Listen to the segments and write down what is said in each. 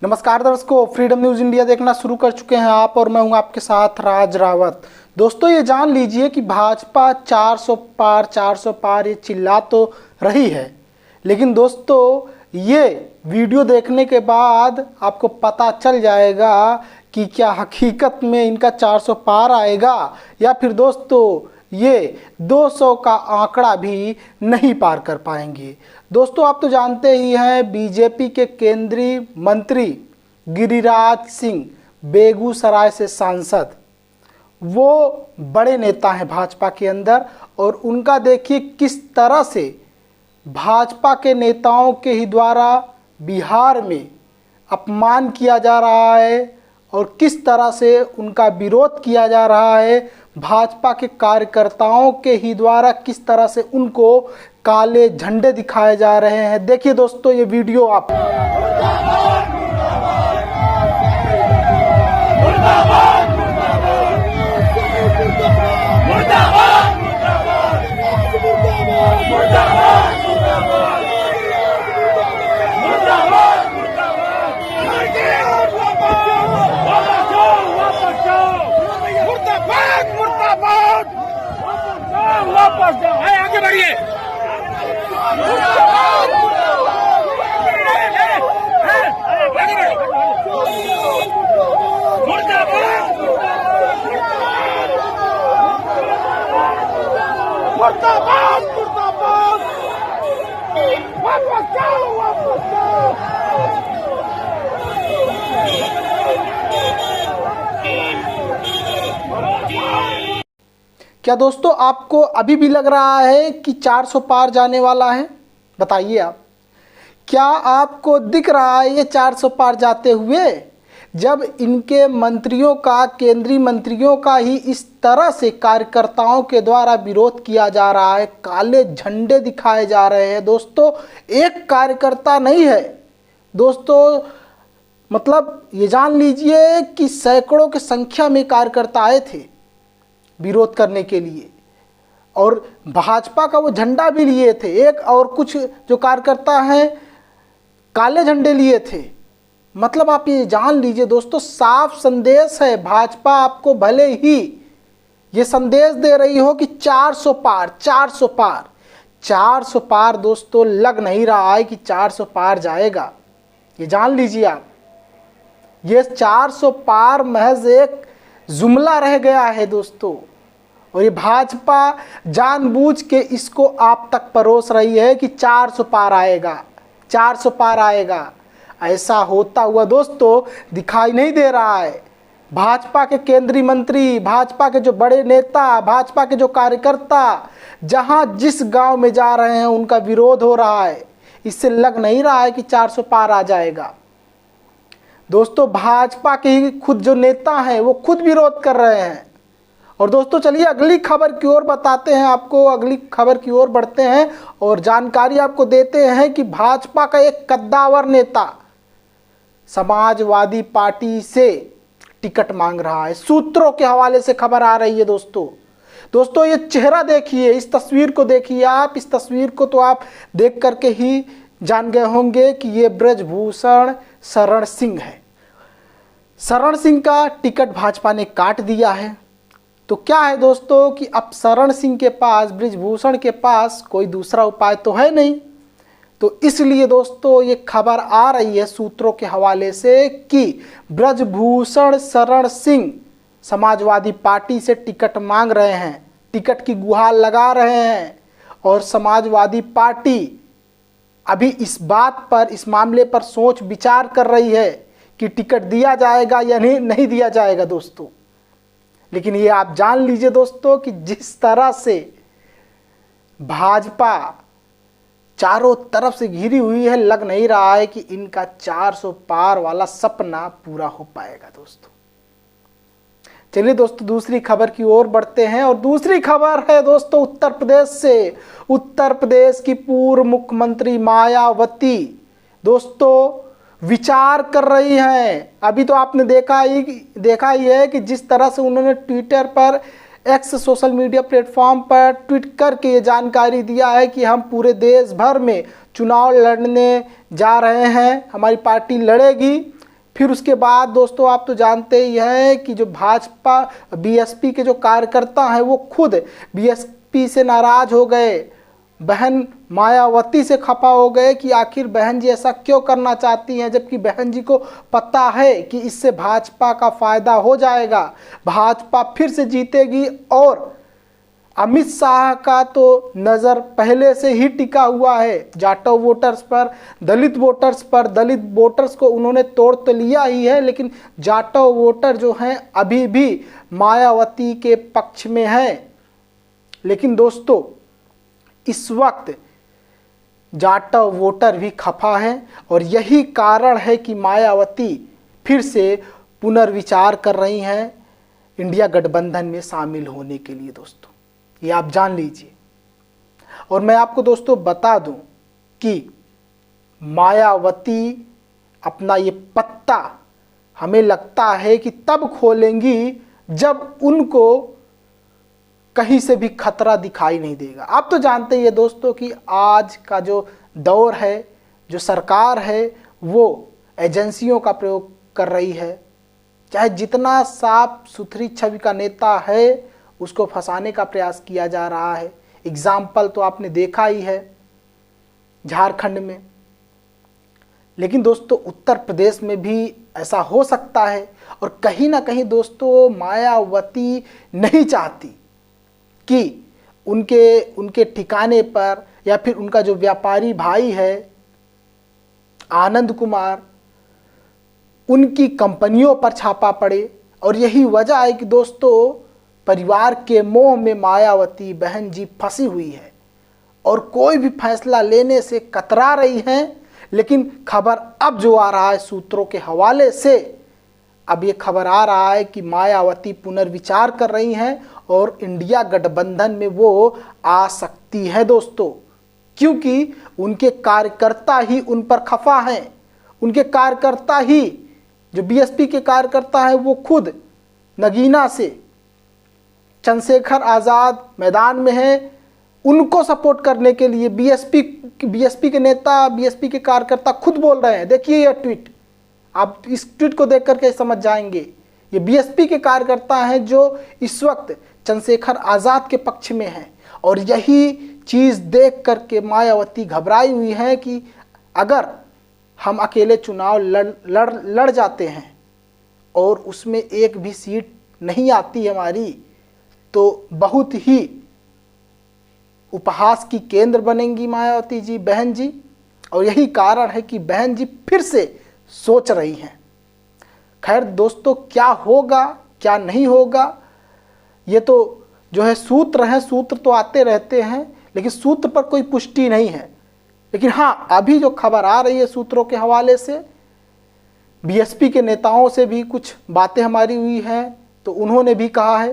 नमस्कार दर्शकों, freedom news India देखना शुरू कर चुके हैं आप और मैं हूं आपके साथ राज रावत। दोस्तों ये जान लीजिए कि भाजपा 400 पार ये चिल्ला तो रही है, लेकिन दोस्तों ये वीडियो देखने के बाद आपको पता चल जाएगा कि क्या हकीकत में इनका 400 पार आएगा या फिर दोस्तों ये 200 का आंकड़ा भी नहीं पार कर पाएंगे। दोस्तों आप तो जानते ही हैं, बीजेपी के केंद्रीय मंत्री गिरिराज सिंह बेगूसराय से सांसद, वो बड़े नेता हैं भाजपा के अंदर, और उनका देखिए किस तरह से भाजपा के नेताओं के ही द्वारा बिहार में अपमान किया जा रहा है और किस तरह से उनका विरोध किया जा रहा है। भाजपा के कार्यकर्ताओं के ही द्वारा किस तरह से उनको काले झंडे दिखाए जा रहे हैं। देखिए दोस्तों ये वीडियो आप। वापस जाओ, आगे बढ़िए। मुर्दाबाद मुर्दाबाद, वापस जाओ वापस जाओ। क्या दोस्तों आपको अभी भी लग रहा है कि 400 पार जाने वाला है? बताइए आप, क्या आपको दिख रहा है ये 400 पार जाते हुए? जब इनके मंत्रियों का, केंद्रीय मंत्रियों का ही इस तरह से कार्यकर्ताओं के द्वारा विरोध किया जा रहा है, काले झंडे दिखाए जा रहे हैं। दोस्तों एक कार्यकर्ता नहीं है दोस्तों, मतलब ये जान लीजिए कि सैकड़ों की संख्या में कार्यकर्ता आए थे विरोध करने के लिए, और भाजपा का वो झंडा भी लिए थे। एक और कुछ जो कार्यकर्ता हैं काले झंडे लिए थे। मतलब आप ये जान लीजिए दोस्तों, साफ संदेश है। भाजपा आपको भले ही ये संदेश दे रही हो कि 400 पार 400 पार 400 पार, दोस्तों लग नहीं रहा है कि 400 पार जाएगा। ये जान लीजिए आप, ये 400 पार महज एक जुमला रह गया है दोस्तों, और ये भाजपा जानबूझ के इसको आप तक परोस रही है कि 400 पार आएगा, 400 पार आएगा। ऐसा होता हुआ दोस्तों दिखाई नहीं दे रहा है। भाजपा के केंद्रीय मंत्री, भाजपा के जो बड़े नेता, भाजपा के जो कार्यकर्ता जहां जिस गांव में जा रहे हैं उनका विरोध हो रहा है। इससे लग नहीं रहा है कि 400 पार आ जाएगा। दोस्तों भाजपा के ही खुद जो नेता हैं वो खुद विरोध कर रहे हैं। और दोस्तों चलिए अगली खबर की ओर बताते हैं आपको, अगली खबर की ओर बढ़ते हैं और जानकारी आपको देते हैं कि भाजपा का एक कद्दावर नेता समाजवादी पार्टी से टिकट मांग रहा है। सूत्रों के हवाले से खबर आ रही है दोस्तों ये चेहरा देखिए, इस तस्वीर को देखिए आप। इस तस्वीर को तो आप देख करके ही जान गए होंगे कि ये ब्रजभूषण शरण सिंह है। शरण सिंह का टिकट भाजपा ने काट दिया है। तो क्या है दोस्तों कि अब शरण सिंह के पास, ब्रजभूषण के पास कोई दूसरा उपाय तो है नहीं। तो इसलिए दोस्तों ये खबर आ रही है सूत्रों के हवाले से कि ब्रजभूषण शरण सिंह समाजवादी पार्टी से टिकट मांग रहे हैं, टिकट की गुहार लगा रहे हैं, और समाजवादी पार्टी अभी इस बात पर, इस मामले पर सोच विचार कर रही है कि टिकट दिया जाएगा या नहीं दिया जाएगा दोस्तों। लेकिन ये आप जान लीजिए दोस्तों कि जिस तरह से भाजपा चारों तरफ से घिरी हुई है, लग नहीं रहा है कि इनका 400 पार वाला सपना पूरा हो पाएगा दोस्तों। चलिए दोस्तों दूसरी खबर की ओर बढ़ते हैं, और दूसरी खबर है दोस्तों उत्तर प्रदेश से। उत्तर प्रदेश की पूर्व मुख्यमंत्री मायावती दोस्तों विचार कर रही हैं। अभी तो आपने देखा ही है कि जिस तरह से उन्होंने ट्विटर पर, एक्स सोशल मीडिया प्लेटफॉर्म पर ट्वीट करके ये जानकारी दिया है कि हम पूरे देश भर में चुनाव लड़ने जा रहे हैं, हमारी पार्टी लड़ेगी। फिर उसके बाद दोस्तों आप तो जानते ही हैं कि जो भाजपा बीएसपी के जो कार्यकर्ता हैं वो खुद बीएसपी से नाराज हो गए, बहन मायावती से खफा हो गए कि आखिर बहन जी ऐसा क्यों करना चाहती हैं, जबकि बहन जी को पता है कि इससे भाजपा का फायदा हो जाएगा, भाजपा फिर से जीतेगी। और अमित शाह का तो नज़र पहले से ही टिका हुआ है जाटव वोटर्स पर, दलित वोटर्स पर। दलित वोटर्स को उन्होंने तोड़ तो लिया ही है, लेकिन जाटव वोटर जो हैं अभी भी मायावती के पक्ष में हैं। लेकिन दोस्तों इस वक्त जाटव वोटर भी खफा है और यही कारण है कि मायावती फिर से पुनर्विचार कर रही हैं इंडिया गठबंधन में शामिल होने के लिए। दोस्तों ये आप जान लीजिए। और मैं आपको दोस्तों बता दूं कि मायावती अपना ये पत्ता हमें लगता है कि तब खोलेंगी जब उनको कहीं से भी खतरा दिखाई नहीं देगा। आप तो जानते ही है दोस्तों कि आज का जो दौर है, जो सरकार है, वो एजेंसियों का प्रयोग कर रही है। चाहे जितना साफ सुथरी छवि का नेता है उसको फंसाने का प्रयास किया जा रहा है। एग्जाम्पल तो आपने देखा ही है झारखंड में। लेकिन दोस्तों उत्तर प्रदेश में भी ऐसा हो सकता है। और कहीं ना कहीं दोस्तों मायावती नहीं चाहती कि उनके ठिकाने पर या फिर उनका जो व्यापारी भाई है आनंद कुमार, उनकी कंपनियों पर छापा पड़े। और यही वजह है कि दोस्तों परिवार के मोह में मायावती बहन जी फंसी हुई है और कोई भी फैसला लेने से कतरा रही हैं। लेकिन खबर अब जो आ रहा है सूत्रों के हवाले से, अब ये खबर आ रहा है कि मायावती पुनर्विचार कर रही हैं और इंडिया गठबंधन में वो आ सकती है दोस्तों, क्योंकि उनके कार्यकर्ता ही उन पर खफा हैं। उनके कार्यकर्ता ही, जो बीएसपी के कार्यकर्ता हैं, वो खुद नगीना से चंद्रशेखर आज़ाद मैदान में हैं। उनको सपोर्ट करने के लिए बीएसपी के नेता, बीएसपी के कार्यकर्ता खुद बोल रहे हैं। देखिए यह ट्वीट, आप इस ट्वीट को देख करके समझ जाएंगे। ये बीएसपी के कार्यकर्ता हैं जो इस वक्त चंद्रशेखर आज़ाद के पक्ष में हैं। और यही चीज़ देख करके मायावती घबराई हुई है कि अगर हम अकेले चुनाव लड़ जाते हैं और उसमें एक भी सीट नहीं आती हमारी, तो बहुत ही उपहास की केंद्र बनेंगी मायावती जी, बहन जी। और यही कारण है कि बहन जी फिर से सोच रही हैं। खैर दोस्तों क्या होगा क्या नहीं होगा, ये तो जो है सूत्र हैं, सूत्र तो आते रहते हैं, लेकिन सूत्र पर कोई पुष्टि नहीं है। लेकिन हाँ, अभी जो खबर आ रही है सूत्रों के हवाले से, बीएसपी के नेताओं से भी कुछ बातें हमारी हुई हैं, तो उन्होंने भी कहा है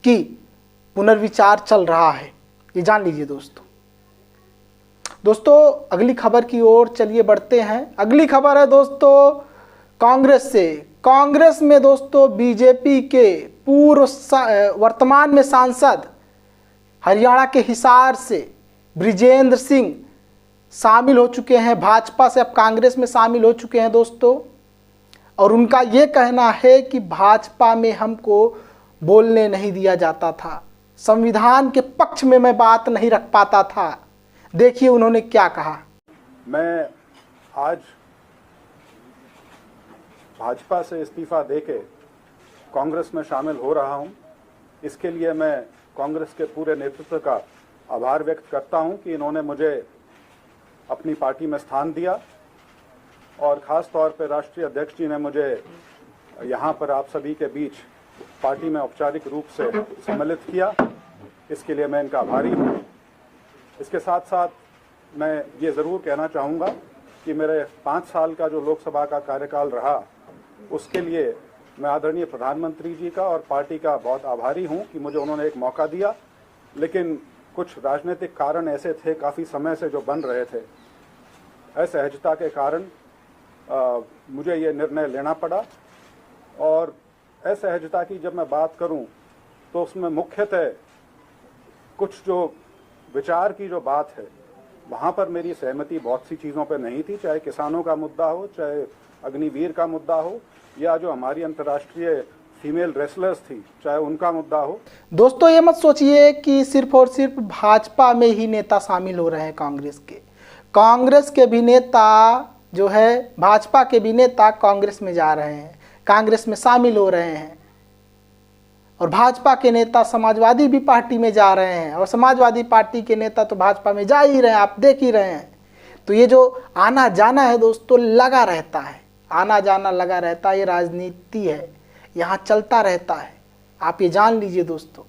कि पुनर्विचार चल रहा है। ये जान लीजिए दोस्तों अगली खबर की ओर चलिए बढ़ते हैं। अगली खबर है दोस्तों कांग्रेस से। कांग्रेस में दोस्तों बीजेपी के वर्तमान में सांसद हरियाणा के हिसार से बृजेंद्र सिंह शामिल हो चुके हैं, भाजपा से अब कांग्रेस में शामिल हो चुके हैं दोस्तों। और उनका ये कहना है कि भाजपा में हमको बोलने नहीं दिया जाता था, संविधान के पक्ष में मैं बात नहीं रख पाता था। देखिए उन्होंने क्या कहा। मैं आज भाजपा से इस्तीफा देके कांग्रेस में शामिल हो रहा हूं। इसके लिए मैं कांग्रेस के पूरे नेतृत्व का आभार व्यक्त करता हूं कि इन्होंने मुझे अपनी पार्टी में स्थान दिया और ख़ास तौर पर राष्ट्रीय अध्यक्ष जी ने मुझे यहां पर आप सभी के बीच पार्टी में औपचारिक रूप से सम्मिलित किया। इसके लिए मैं इनका आभारी हूं। इसके साथ साथ मैं ये ज़रूर कहना चाहूँगा कि मेरे 5 साल का जो लोकसभा का कार्यकाल रहा, उसके लिए मैं आदरणीय प्रधानमंत्री जी का और पार्टी का बहुत आभारी हूं कि मुझे उन्होंने एक मौका दिया। लेकिन कुछ राजनीतिक कारण ऐसे थे काफ़ी समय से जो बन रहे थे, असहजता के कारण मुझे ये निर्णय लेना पड़ा। और असहजता की जब मैं बात करूं तो उसमें मुख्यतः कुछ जो विचार की जो बात है वहां पर मेरी सहमति बहुत सी चीज़ों पर नहीं थी, चाहे किसानों का मुद्दा हो, चाहे अग्निवीर का मुद्दा हो, या जो हमारी अंतर्राष्ट्रीय फीमेल रेसलर्स थी चाहे उनका मुद्दा हो। दोस्तों ये मत सोचिए कि सिर्फ और सिर्फ भाजपा में ही नेता शामिल हो रहे हैं कांग्रेस के। कांग्रेस के भी नेता जो है, भाजपा के भी नेता कांग्रेस में जा रहे हैं, कांग्रेस में शामिल हो रहे हैं। और भाजपा के नेता समाजवादी भी पार्टी में जा रहे हैं, और समाजवादी पार्टी के नेता तो भाजपा में जा ही रहे हैं, आप देख ही रहे हैं। तो ये जो आना जाना है दोस्तों लगा रहता है, आना जाना लगा रहता है, ये राजनीति है, यहाँ चलता रहता है, आप ये जान लीजिए दोस्तों।